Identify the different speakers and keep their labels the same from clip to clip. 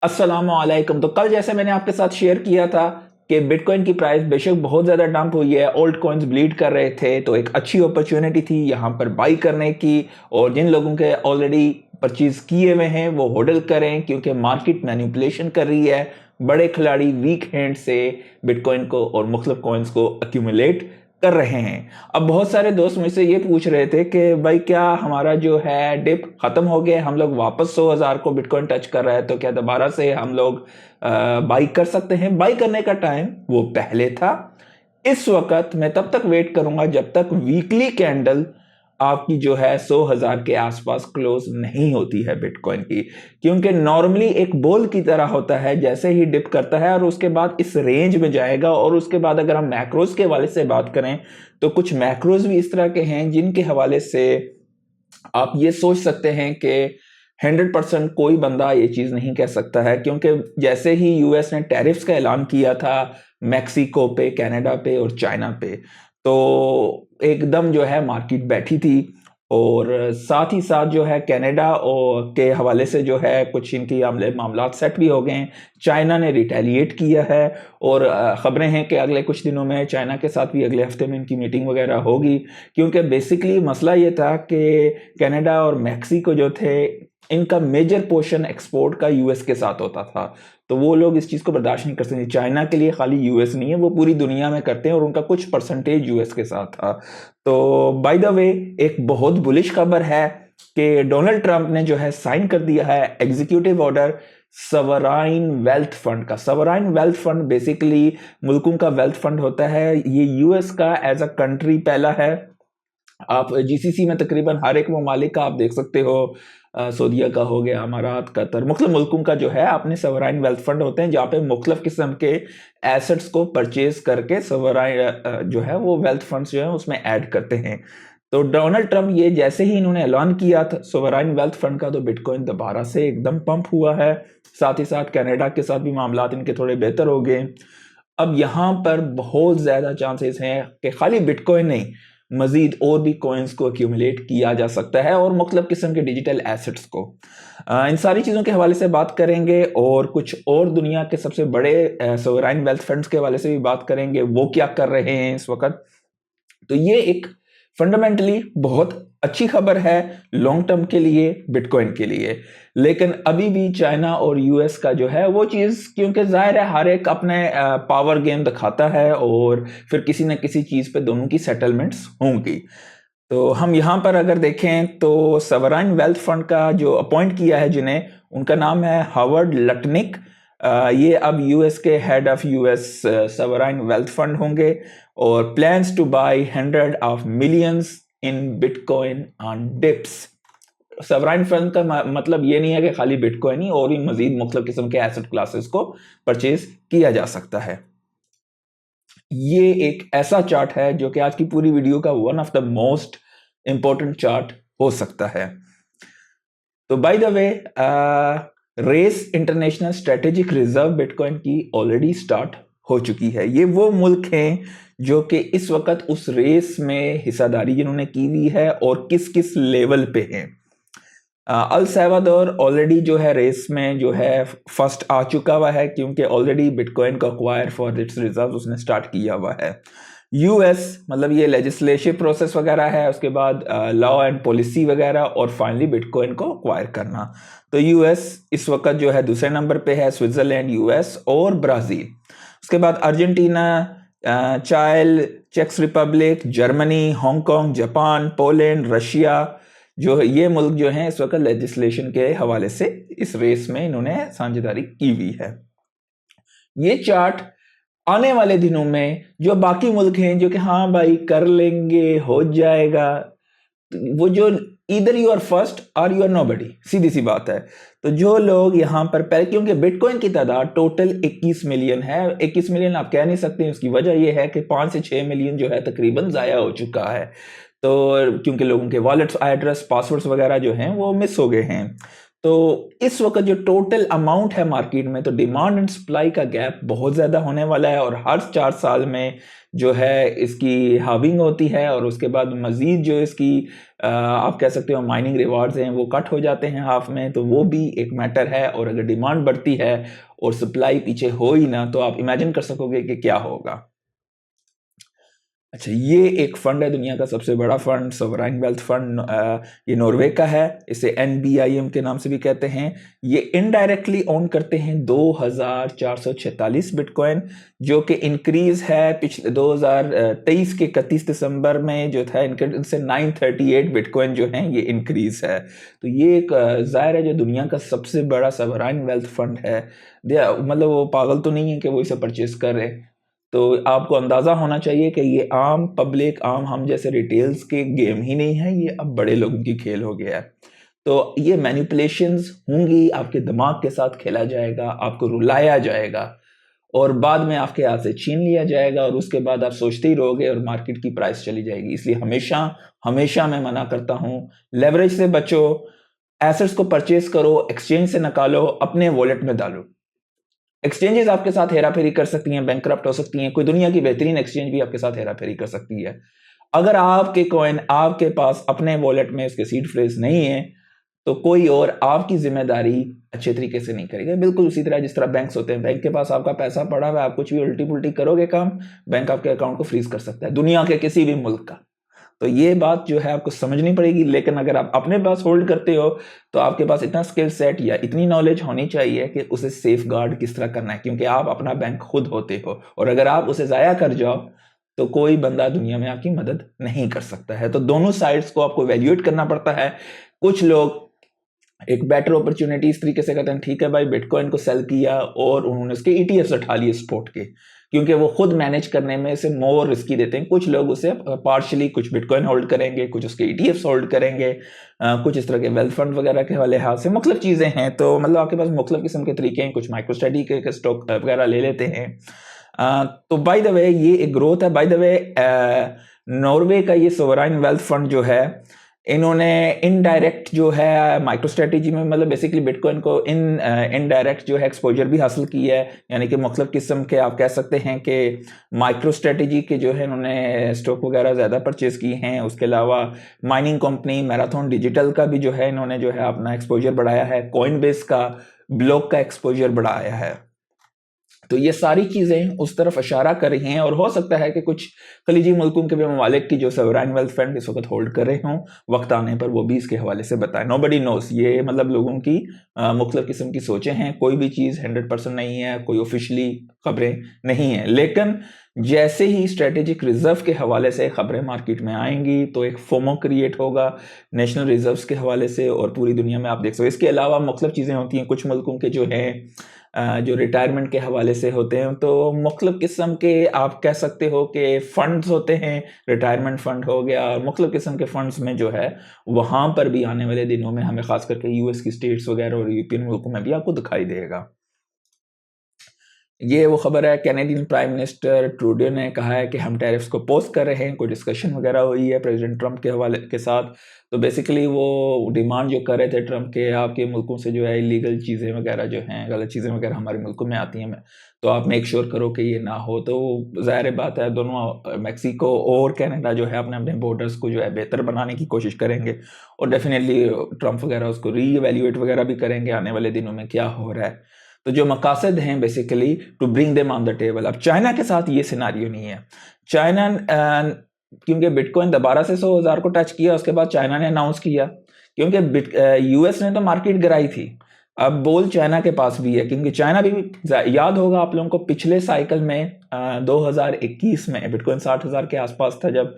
Speaker 1: अस्सलामुअलैकुम। तो कल जैसे मैंने आपके साथ शेयर किया था कि बिटकॉइन की प्राइस बेशक बहुत ज़्यादा डंप हुई है, ओल्ड कॉइन्स ब्लीड कर रहे थे, तो एक अच्छी अपॉर्चुनिटी थी यहाँ पर बाई करने की। और जिन लोगों के ऑलरेडी परचेज किए हुए हैं वो होल्ड करें, क्योंकि मार्केट मैनिपुलेशन कर रही है। बड़े खिलाड़ी वीक हैंड से बिटकॉइन को और मुख्तलिफ कॉइन्स को अक्यूमुलेट कर रहे हैं। अब बहुत सारे दोस्त मुझसे ये पूछ रहे थे कि भाई क्या हमारा जो है डिप खत्म हो गया, हम लोग वापस 100,000 को बिटकॉइन टच कर रहा है, तो क्या दोबारा से हम लोग बाई कर सकते हैं? बाई करने का टाइम वो पहले था। इस वक्त मैं तब तक वेट करूंगा जब तक वीकली कैंडल आपकी जो है 100,000 के आसपास क्लोज नहीं होती है बिटकॉइन की, क्योंकि नॉर्मली एक बोल की तरह होता है, जैसे ही डिप करता है और उसके बाद इस रेंज में जाएगा। और उसके बाद अगर हम मैक्रोज के हवाले से बात करें तो कुछ मैक्रोज भी इस तरह के हैं जिनके हवाले से आप ये सोच सकते हैं कि 100% कोई बंदा ये चीज नहीं कह सकता है, क्योंकि जैसे ही यूएस ने टैरिफ्स का ऐलान किया था मैक्सिको पे, कनाडा पे और चाइना पे, तो एकदम जो है मार्केट बैठी थी। और साथ ही साथ जो है कनाडा और के हवाले से जो है कुछ इनकी मामला सेट भी हो गए हैं। चाइना ने रिटेलिएट किया है और खबरें हैं कि अगले कुछ दिनों में चाइना के साथ भी अगले हफ्ते में इनकी मीटिंग वगैरह होगी, क्योंकि बेसिकली मसला ये था कि कनाडा और मैक्सिको जो थे इनका मेजर पोर्शन एक्सपोर्ट का यूएस के साथ होता था, तो वो लोग इस चीज को बर्दाश्त नहीं कर सकते। चाइना के लिए खाली यूएस नहीं है, वो पूरी दुनिया में करते हैं और उनका कुछ परसेंटेज यूएस के साथ था। तो बाय द वे एक बहुत बुलिश खबर है कि डोनाल्ड ट्रंप ने जो है साइन कर दिया है एग्जीक्यूटिव ऑर्डर सवराइन वेल्थ फंड का। सवराइन वेल्थ फंड बेसिकली मुल्कों का वेल्थ फंड होता है। ये यूएस का एज अ कंट्री पहला है। आप जीसीसी में तकरीबन हर एक ममालिक का आप देख सकते हो, सऊदीया का हो गया, अमारात, कतर, मुख्तलिफ मुल्कों का जो है अपने सवराइन वेल्थ फंड होते हैं, जहाँ पे मुख्तलिफ किस्म के एसेट्स को परचेज करके सवराइन जो है वो वेल्थ फंड्स जो है उसमें ऐड करते हैं। तो डोनाल्ड ट्रंप ये जैसे ही इन्होंने ऐलान किया था सोवराइन वेल्थ फंड का, तो बिटकॉइन दोबारा से एकदम पंप हुआ है। साथ ही साथ कनाडा के साथ भी मामला इनके थोड़े बेहतर हो गए। अब यहाँ पर बहुत ज्यादा चांसेस हैं कि खाली बिटकॉइन नहीं, मजीद और भी कॉइन्स को एक्यूमुलेट किया जा सकता है और मुख्तलिफ किस्म के डिजिटल एसेट्स को। इन सारी चीज़ों के हवाले से बात करेंगे और कुछ और दुनिया के सबसे बड़े सोवराइन वेल्थ फंड्स के हवाले से भी बात करेंगे, वो क्या कर रहे हैं इस वक्त। तो ये एक फंडामेंटली बहुत अच्छी खबर है लॉन्ग टर्म के लिए, बिटकॉइन के लिए। लेकिन अभी भी चाइना और यूएस का जो है वो चीज़, क्योंकि जाहिर है हर एक अपने पावर गेम दिखाता है और फिर किसी न किसी चीज़ पे दोनों की सेटलमेंट्स होंगी। तो हम यहाँ पर अगर देखें तो सवराइन वेल्थ फंड का जो अपॉइंट किया है जिन्हें, उनका नाम है हावर्ड लटनिक। ये अब यूएस के head of US sovereign wealth fund होंगे और plans to buy 100 of millions in bitcoin on dips. Sovereign fund का मतलब ये नहीं है कि खाली बिटकॉइन ही, और भी मजीद मुख्तलिफ किस्म के एसेट क्लासेस को परचेज किया जा सकता है। ये एक ऐसा चार्ट है जो कि आज की पूरी वीडियो का one of the most important chart हो सकता है। तो by the way race international strategic reserve bitcoin की ऑलरेडी स्टार्ट हो चुकी है। ये वो मुल्क हैं जो कि इस वक्त उस रेस में हिस्सेदारी जिन्होंने की हुई है और किस किस लेवल पे हैं। अल सल्वाडोर ऑलरेडी जो है रेस में जो है फर्स्ट आ चुका हुआ है, क्योंकि ऑलरेडी बिटकॉइन को अक्वायर फॉर इट्स रिजर्व उसने स्टार्ट किया हुआ है। यूएस मतलब ये लेजिस्लेटिव प्रोसेस वगैरह है, उसके बाद लॉ एंड पॉलिसी वगैरह, और फाइनली बिटकॉइन को अक्वायर करना। तो यूएस इस वक्त जो है दूसरे नंबर पे है, स्विट्जरलैंड, यूएस और ब्राजील। उसके बाद अर्जेंटीना, चाइल, चेक Republic, Germany, Hong Kong, Japan, Poland, Russia, जो ये मुल्क जो हैं इस वक्त लेजिस्लेशन के हवाले से इस रेस में इन्होंने साझेदारी की हुई है। ये चार्ट आने वाले दिनों में जो बाकी मुल्क हैं जो कि हाँ भाई कर लेंगे, हो जाएगा, वो जो इधर यू आर फर्स्ट और यू आर नोबडी, सीधी सी बात है। तो जो लोग यहाँ पर पहले, क्योंकि बिटकॉइन की तादाद टोटल 21 मिलियन है। 21 मिलियन आप कह नहीं सकते, उसकी वजह यह है कि 5 से 6 मिलियन जो है तकरीबन ज़ाया हो चुका है। तो क्योंकि लोगों के वॉलेट्स, एड्रेस, पासवर्ड्स वगैरह जो हैं वो मिस हो गए हैं। तो इस वक्त जो टोटल अमाउंट है मार्केट में, तो डिमांड एंड सप्लाई का गैप बहुत ज़्यादा होने वाला है, और हर 4 साल में जो है इसकी हाविंग होती है, और उसके बाद मज़ीद जो इसकी आप कह सकते हो माइनिंग रिवार्ड्स हैं वो कट हो जाते हैं हाफ में, तो वो भी एक मैटर है। और अगर डिमांड बढ़ती है और सप्लाई पीछे हो ही ना, तो आप इमेजिन कर सकोगे कि क्या होगा। अच्छा, ये एक फंड है, दुनिया का सबसे बड़ा फंड, सोवराइन वेल्थ फंड। ये नॉर्वे का है, इसे NBIM के नाम से भी कहते हैं। ये इनडायरेक्टली ओन करते हैं 2446 बिटकॉइन, जो कि इंक्रीज है पिछले 2023 के 31 दिसंबर में जो था इनसे 938 बिटकॉइन जो हैं ये इंक्रीज है। तो ये एक जाहिर है जो दुनिया का सबसे बड़ा सोवराइन वेल्थ फंड है। मतलब वो पागल तो नहीं है कि वो इसे परचेज कर रहे। तो आपको अंदाज़ा होना चाहिए कि ये आम पब्लिक, आम हम जैसे रिटेल्स के गेम ही नहीं है, ये अब बड़े लोगों की खेल हो गया है। तो ये मैनिपुलेशंस होंगी, आपके दिमाग के साथ खेला जाएगा, आपको रुलाया जाएगा, और बाद में आपके हाथ से छीन लिया जाएगा, और उसके बाद आप सोचते ही रहोगे और मार्केट की प्राइस चली जाएगी। इसलिए हमेशा हमेशा मैं मना करता हूँ, लेवरेज से बचो, एसेट्स को परचेज करो, एक्सचेंज से निकालो, अपने वॉलेट में डालो। एक्सचेंजेस आपके साथ हेरा फेरी कर सकती हैं, बैंकरप्ट हो सकती हैं, कोई दुनिया की बेहतरीन एक्सचेंज भी आपके साथ हेरा फेरी कर सकती है। अगर आपके कॉइन आपके पास अपने वॉलेट में इसके सीड फ्रेज नहीं है, तो कोई और आपकी जिम्मेदारी अच्छे तरीके से नहीं करेगा। बिल्कुल उसी तरह जिस तरह बैंक्स होते हैं, बैंक के पास आपका पैसा पड़ा हुआ है, आप कुछ भी उल्टी पुल्टी करोगे काम, बैंक आपके अकाउंट को फ्रीज कर सकता है, दुनिया के किसी भी मुल्क का। तो ये बात जो है आपको समझनी पड़ेगी। लेकिन अगर आप अपने पास होल्ड करते हो, तो आपके पास इतना स्किल सेट या इतनी नॉलेज होनी चाहिए कि उसे सेफ गार्ड किस तरह करना है, क्योंकि आप अपना बैंक खुद होते हो, और अगर आप उसे ज़ाया कर जाओ तो कोई बंदा दुनिया में आपकी मदद नहीं कर सकता है। तो दोनों साइड्स को आपको वैल्यूएट करना पड़ता है। कुछ लोग एक बेटर अपॉर्चुनिटी इस तरीके से कहते हैं, ठीक है भाई, बिटकॉइन को सेल किया और उन्होंने उसके ETFs उठा लिए स्पॉट के, क्योंकि वो खुद मैनेज करने में से मोर रिस्की देते हैं। कुछ लोग उसे पार्शली कुछ बिटकॉइन होल्ड करेंगे, कुछ उसके ETFs होल्ड करेंगे, कुछ इस तरह के वेल्थ फंड वगैरह के वाले हाथ से मुख्तलिफ चीज़ें हैं। तो मतलब आपके पास मुख्तलिफ किस्म के तरीके हैं। कुछ माइक्रो स्ट्रेटी के स्टॉक वगैरह ले लेते हैं। तो बाय द वे ये एक ग्रोथ है। बाय द वे नॉर्वे का ये सोवराइन वेल्थ फंड जो है, इन्होंने इनडायरेक्ट जो है माइक्रो स्ट्रेटेजी में, मतलब बेसिकली बिटकॉइन को इनडायरेक्ट जो है एक्सपोजर भी हासिल की है। यानी कि मुख्तलिफ किस्म के आप कह सकते हैं कि माइक्रो स्ट्रेटेजी के जो है इन्होंने स्टॉक वगैरह ज़्यादा परचेज किए हैं। उसके अलावा माइनिंग कंपनी मैराथन डिजिटल का भी जो है इन्होंने जो है अपना एक्सपोजर बढ़ाया है। कॉइनबेस का, ब्लॉक का एक्सपोजर बढ़ाया है। तो ये सारी चीज़ें उस तरफ इशारा कर रही हैं, और हो सकता है कि कुछ खलीजी मुल्कों के भी ममालिक की जो सोवराइन वेल्थ फंड इस वक्त होल्ड कर रहे हों, वक्त आने पर वो भी इसके हवाले से बताएं। नोबडी नोस, ये मतलब लोगों की मुख्तलिफ किस्म की सोचें हैं। कोई भी चीज़ 100% नहीं है, कोई ऑफिशियली खबरें नहीं हैं। लेकिन जैसे ही स्ट्रेटेजिक रिजर्व के हवाले से खबरें मार्केट में आएंगी, तो एक फोमो क्रिएट होगा नेशनल रिजर्व्स के हवाले से, और पूरी दुनिया में आप देख सकते हो। इसके अलावा मुख्तलिफ चीज़ें होती हैं। कुछ मुल्कों के जो हैं जो रिटायरमेंट के हवाले से होते हैं, तो मुख्तलिफ किस्म के आप कह सकते हो कि फंड्स होते हैं। रिटायरमेंट फंड हो गया, और मुख्तलिफ किस्म के फंड्स में जो है वहाँ पर भी आने वाले दिनों में हमें खास करके US की स्टेट्स वगैरह और यूरोपियन मुल्कों में भी आपको दिखाई देगा। ये वो खबर है, कैनेडियन प्राइम मिनिस्टर ट्रूडो ने कहा है कि हम टैरिफ्स को पोस्ट कर रहे हैं। कोई डिस्कशन वगैरह हुई है प्रेसिडेंट ट्रंप के हवाले के साथ। तो बेसिकली वो डिमांड जो कर रहे थे ट्रंप के, आपके मुल्कों से जो है इलीगल चीज़ें वगैरह जो हैं, गलत चीज़ें वगैरह हमारे मुल्कों में आती हैं, तो आप मेक श्योर करो कि ये ना हो। तो ज़ाहिर बात है दोनों मैक्सिको और कनाडा जो है अपने अपने बॉर्डर्स को जो है बेहतर बनाने की कोशिश करेंगे, और डेफिनेटली ट्रंप वगैरह उसको रीवैल्यूएट वगैरह भी करेंगे आने वाले दिनों में क्या हो रहा है। तो जो मकासद हैं basically to bring them on the table. अब चाइना के साथ ये सिनारियो नहीं है। चाइना क्योंकि बिटकॉइन दोबारा से 100,000 को टच किया, उसके बाद चाइना ने अनाउंस किया, क्योंकि US ने तो मार्केट गिराई थी। अब बोल चाइना के पास भी है, क्योंकि चाइना भी याद होगा आप लोगों को पिछले साइकिल में 2021 में बिटकॉइन 60,000 के आसपास था जब,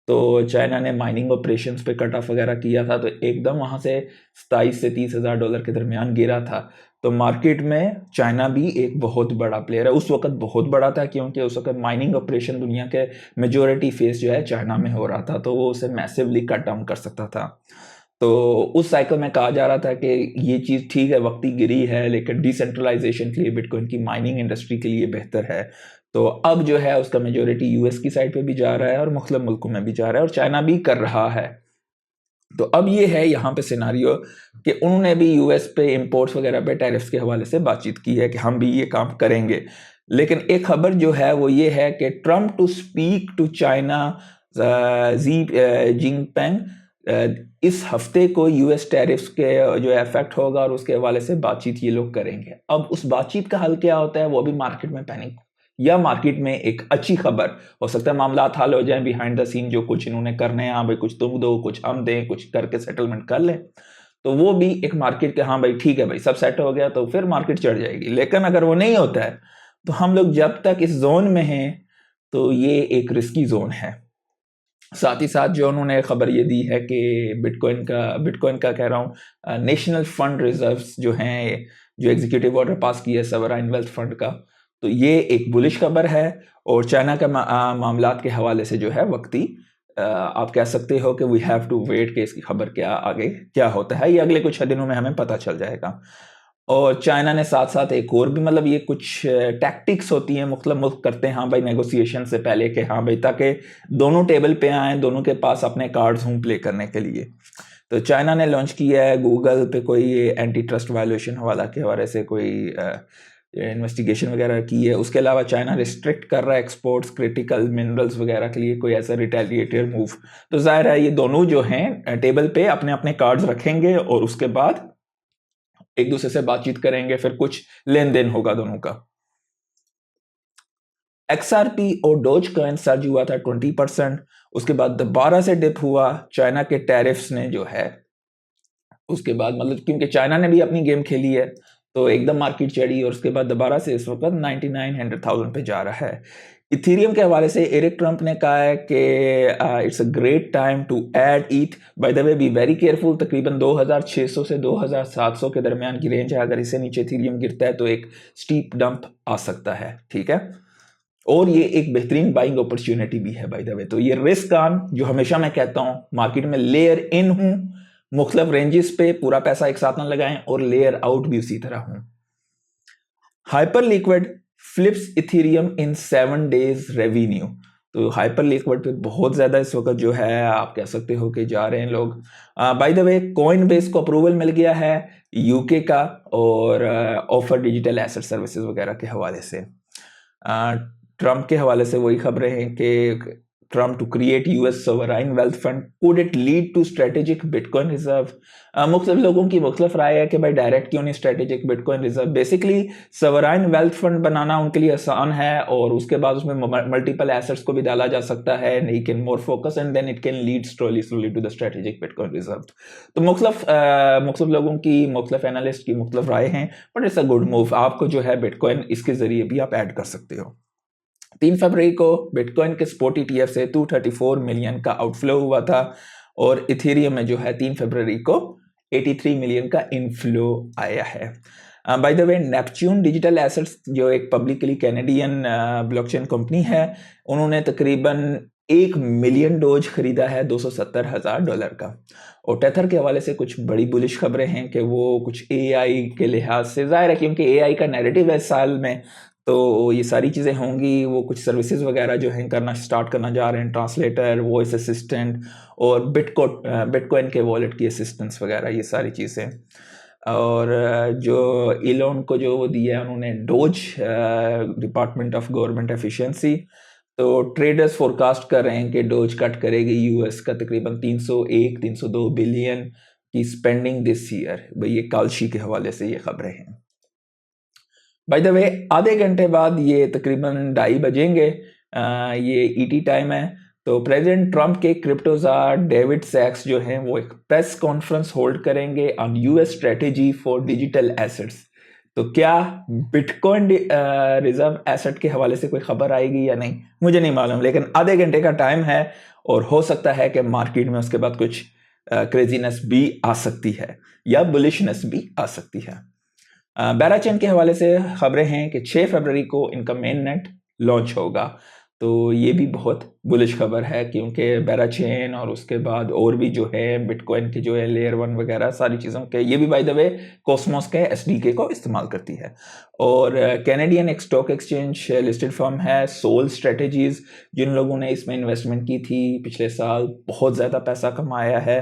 Speaker 1: तो चाइना ने माइनिंग ऑपरेशंस पे कट ऑफ वगैरह किया था, तो एकदम वहाँ से 27 से 30,000 डॉलर के दरमियान गिरा था। तो मार्केट में चाइना भी एक बहुत बड़ा प्लेयर है। उस वक्त बहुत बड़ा था क्योंकि उस वक्त माइनिंग ऑपरेशन दुनिया के मेजॉरिटी फेस जो है चाइना में हो रहा था, तो वो उसे मैसिवली कट डाउन कर सकता था। तो उस साइकिल में कहा जा रहा था कि ये चीज़ ठीक है, वक्ती गिरी है, लेकिन डिसेंट्रलाइजेशन के लिए बिटकॉइन की माइनिंग इंडस्ट्री के लिए बेहतर है। तो अब जो है उसका मेजॉरिटी US की साइड पे भी जा रहा है और मुख्तलिफ मुल्कों में भी जा रहा है, और चाइना भी कर रहा है। तो अब ये है यहाँ पे सिनारियो कि उन्होंने भी यूएस पे इंपोर्ट्स वगैरह पे टैरिफ्स के हवाले से बातचीत की है कि हम भी ये काम करेंगे। लेकिन एक खबर जो है वो ये है कि Trump to speak to China Xi Jinping इस हफ्ते को यूएस टैरिफ्स के जो इफेक्ट होगा और उसके हवाले से बातचीत ये लोग करेंगे। अब उस बातचीत का हल क्या होता है वो भी मार्केट में पैनिक या मार्केट में एक अच्छी खबर हो सकता है, मामला हल हो जाए बिहाइंड द सीन, जो कुछ इन्होंने करने हैं, हाँ भाई कुछ तुम दो कुछ हम दें, कुछ करके सेटलमेंट कर लें, तो वो भी एक मार्केट के हाँ भाई ठीक है भाई सब सेट हो गया तो फिर मार्केट चढ़ जाएगी। लेकिन अगर वो नहीं होता है तो हम लोग जब तक इस जोन में हैं तो ये एक रिस्की जोन है। साथ ही साथ जो उन्होंने खबर ये दी है कि बिटकॉइन का कह रहा हूँ नेशनल फंड रिजर्व्स जो हैं, जो एग्जीक्यूटिव ऑर्डर पास किया है सवराइन वेल्थ फंड का, तो ये एक बुलिश खबर है। और चाइना का मामलात के हवाले से जो है वक्ती आप कह सकते हो कि वी हैव टू वेट कि इसकी खबर क्या आगे क्या होता है, ये अगले कुछ दिनों में हमें पता चल जाएगा। और चाइना ने साथ साथ एक और भी मतलब ये कुछ टैक्टिक्स होती हैं मुख्तलिफ मुल्क करते हैं हाँ भाई नेगोशिएशन से पहले कि हाँ भाई ताकि दोनों टेबल पे आएँ, दोनों के पास अपने कार्ड्स हों प्ले करने के लिए। तो चाइना ने लॉन्च किया है गूगल पे कोई एंटी ट्रस्ट वायलेशन हवाला के हवाले से कोई इन्वेस्टिगेशन वगैरह की है। उसके अलावा चाइना रिस्ट्रिक्ट कर रहा है एक्सपोर्ट्स क्रिटिकल मिनरल्स वगैरह के लिए कोई ऐसा रिटेलिएटेड मूव। तो जाहिर है ये दोनों जो हैं टेबल पे अपने अपने कार्ड्स रखेंगे और उसके बाद एक दूसरे से बातचीत करेंगे, फिर कुछ लेन देन होगा दोनों का। XRP और डोज कॉइन सर्ज हुआ था 20%, उसके बाद दोबारा से डिप हुआ चाइना के टैरिफ्स ने जो है, उसके बाद मतलब क्योंकि चाइना ने भी अपनी गेम खेली है तो एकदम मार्केट चढ़ी और उसके बाद दोबारा से इस वक्त 99,100,000 पे जा रहा है। इथेरियम के हवाले से एरिक ट्रम्प ने कहा है कि it's a great time to add eth, by the way be very careful. तकरीबन 2600 से 2700 के दरमियान की रेंज है, अगर इससे नीचे इथेरियम गिरता है तो एक स्टीप डंप आ सकता है, ठीक है। और ये एक बेहतरीन बाइंग अपॉर्चुनिटी भी है बाय द वे। तो ये रिस्क ऑन जो हमेशा मैं कहता हूँ मार्केट में लेयर इन हूँ, मुख्तलिफ रेंजेस पे पूरा पैसा एक साथ ना लगाएं, और लेयर आउट भी उसी तरह हूं। हाइपर लिक्विड फ्लिप्स इथेरियम इन 7 days रेवेन्यू। तो हाइपर लिक्विड पे बहुत ज्यादा इस वक्त जो है आप कह सकते हो कि जा रहे हैं लोग। Bye the way coin base को अप्रूवल मिल गया है यूके का, और ऑफर डिजिटल एसेट सर्विसेज वगैरह के हवाले से। ट्रम्प के हवाले से वही खबरें हैं कि Trump to create US sovereign wealth fund, could it lead to strategic Bitcoin reserve? मुख्तलिफ लोगों की मुख्तलिफ राय है कि भाई डायरेक्ट क्यों नहीं strategic bitcoin reserve. Basically sovereign wealth fund बनाना उनके लिए आसान है और उसके बाद उसमें मल्टीपल एसेट्स को भी डाला जा सकता है, he can more focus and then it can lead slowly to the strategic bitcoin reserve. तो मुख्तलिफ लोगों की, मुख्तलिफ एनालिस्ट की मुख्तलिफ राय हैं, but it's a good move. आपको जो है बिटकॉइन इसके जरिए भी आप ऐड कर सकते हो। 3 फरवरी को बिटकॉइन के स्पॉट ETF से 234 मिलियन का आउटफ्लो हुआ था और इथेरियम में जो है 3 फरवरी को 83 मिलियन का इनफ्लो आया है। Bye the way Neptune digital assets जो एक पब्लिकली कैनेडियन ब्लॉकचेन कंपनी है, उन्होंने तकरीबन 1 मिलियन डोज खरीदा है $270,000 का। और टेथर के हवाले से कुछ बड़ी बुलिश खबरें हैं कि वो कुछ AI के लिहाज से, जाहिर है क्योंकि AI का नैरेटिव है साल में, तो ये सारी चीज़ें होंगी। वो कुछ सर्विसेज वगैरह जो हैं करना स्टार्ट करना जा रहे हैं, ट्रांसलेटर, वॉइस असिस्टेंट और बिटकॉइन के वॉलेट की असिस्टेंस वगैरह, ये सारी चीज़ें। और जो इलोन को जो वो दिया है उन्होंने dose, department of government efficiency, तो ट्रेडर्स फोरकास्ट कर रहे हैं कि डोज कट करेगी यूएस का तकरीबन 301-302 बिलियन की स्पेंडिंग दिस ईयर। भाई ये कालशी के हवाले से ये खबरें हैं। बाय द वे आधे घंटे बाद ये तकरीबन 2:30 बजेंगे, ये ET टाइम है, तो प्रेसिडेंट ट्रम्प के क्रिप्टोजार डेविड सैक्स जो हैं वो एक प्रेस कॉन्फ्रेंस होल्ड करेंगे on US strategy for digital assets. तो क्या बिटकॉइन रिजर्व एसेट के हवाले से कोई खबर आएगी या नहीं मुझे नहीं मालूम, लेकिन आधे घंटे का टाइम है और हो सकता है कि मार्केट में उसके बाद कुछ क्रेजीनेस भी आ सकती है या बुलिशनेस भी आ सकती है। बैराचेन के हवाले से खबरें हैं कि 6 फरवरी को इनका मेन नेट लॉन्च होगा, तो ये भी बहुत बुलिश खबर है क्योंकि बैराचेन और उसके बाद और भी जो है बिटकॉइन के जो है लेयर 1 वगैरह सारी चीज़ों के, ये भी बाय द वे कॉस्मोस के SDK को इस्तेमाल करती है। और कैनेडियन एक स्टॉक एक्सचेंज लिस्टेड फर्म है सोल स्ट्रेटेजीज, जिन लोगों ने इसमें इन्वेस्टमेंट की थी पिछले साल बहुत ज़्यादा पैसा कमाया है।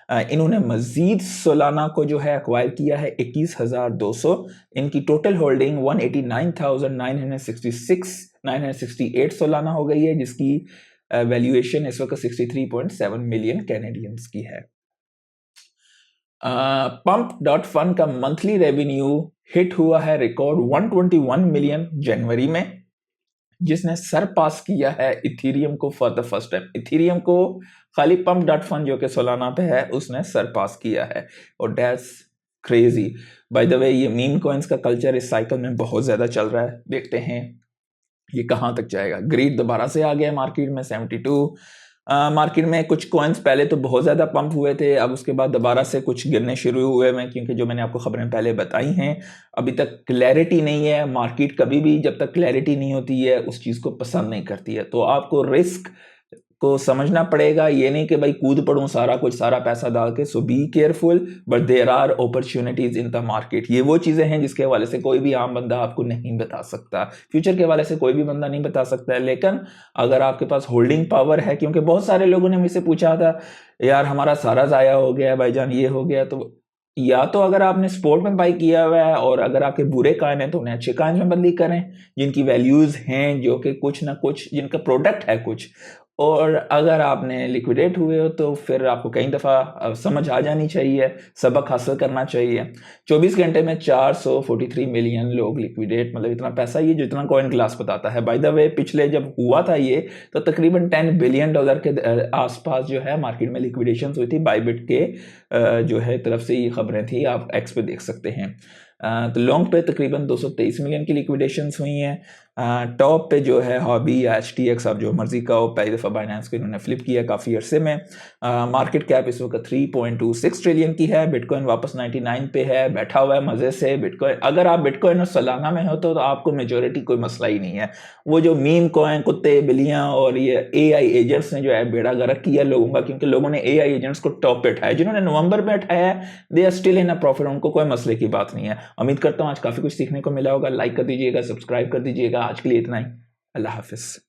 Speaker 1: इन्होंने मजीद सोलाना को जो है एक्वायर किया है 21,200। इनकी टोटल होल्डिंग 189,968 सोलाना हो गई है, जिसकी वैल्यूएशन इस वक्त 63.7 मिलियन कैनेडियंस की है। पंप डॉट फन का मंथली रेवेन्यू हिट हुआ है रिकॉर्ड 121 मिलियन जनवरी में, जिसने सरपास किया है इथेरियम को for the first time. Ethereum को खाली पंप डॉट फन जो कि सोलाना पे है उसने सरपास किया है, और दैट्स क्रेजी। बाय द वे, ये मीम कॉइन्स का कल्चर इस साइकिल में बहुत ज्यादा चल रहा है, देखते हैं ये कहां तक जाएगा। ग्रीड दोबारा से आ गया मार्केट में 72। मार्केट में कुछ कॉइन्स पहले तो बहुत ज़्यादा पंप हुए थे, अब उसके बाद दोबारा से कुछ गिरने शुरू हुए हैं, क्योंकि जो मैंने आपको खबरें पहले बताई हैं अभी तक क्लैरिटी नहीं है। मार्केट कभी भी जब तक क्लैरिटी नहीं होती है उस चीज़ को पसंद नहीं करती है, तो आपको रिस्क को समझना पड़ेगा। ये नहीं कि भाई कूद पड़ूं सारा पैसा डाल के। So be careful, but there are opportunities in the market. ये वो चीजें हैं जिसके हवाले से कोई भी आम बंदा आपको नहीं बता सकता, फ्यूचर के हवाले से कोई भी बंदा नहीं बता सकता है। लेकिन अगर आपके पास होल्डिंग पावर है, क्योंकि बहुत सारे लोगों ने मुझसे पूछा था यार हमारा सारा ज़ाया हो गया भाईजान, ये हो गया, तो या तो अगर आपने स्पोर्ट में बाई किया हुआ है और अगर आपके बुरे कान हैं तो उन्हें अच्छे कान में बदली करें, जिनकी वैल्यूज हैं, जो कि कुछ ना कुछ जिनका प्रोडक्ट है कुछ। और अगर आपने लिक्विडेट हुए हो तो फिर आपको कई दफ़ा समझ आ जानी चाहिए, सबक हासिल करना चाहिए। 24 घंटे में 443 मिलियन लोग लिक्विडेट, मतलब इतना पैसा, ये जितना कॉइन ग्लास बताता है। बाय द वे, पिछले जब हुआ था ये तो तकरीबन $10 बिलियन के आसपास जो है मार्केट में लिक्विडेशन हुई थी। बाइबिट के जो है तरफ से ये खबरें थी, आप एक्स पे देख सकते हैं। तो लॉन्ग पे तकरीबन 223 मिलियन की लिक्विडेशंस हुई हैं। टॉप पे जो है हॉबी या HTX, आप जो मर्जी का हो, पहली दफ़ा बाइनेंस को इन्होंने फ्लिप किया काफ़ी अरसे में। मार्केट कैप इस वक्त 3.26 ट्रिलियन की है। बिटकॉइन वापस 99 पे है, बैठा हुआ है मज़े से। बिटकॉइन, अगर आप बिटकॉइन और सोलाना में हो तो आपको मेजोरिटी कोई मसला ही नहीं है। वो जो मीम कॉइन, कुत्ते बिल्लियाँ और ये AI एजेंट्स ने जो है बेड़ा गर्क किया लोगों का, क्योंकि लोगों ने AI एजेंट्स को टॉप पे उठाया। जिन्होंने नवंबर में उठाया है they are still in a profit, उनको कोई मसले की बात नहीं है। उम्मीद करता हूँ आज काफ़ी कुछ सीखने को मिला होगा। लाइक कर दीजिएगा, सब्सक्राइब कर दीजिएगा। आज के लिए इतना ही, अल्लाह हाफिज़।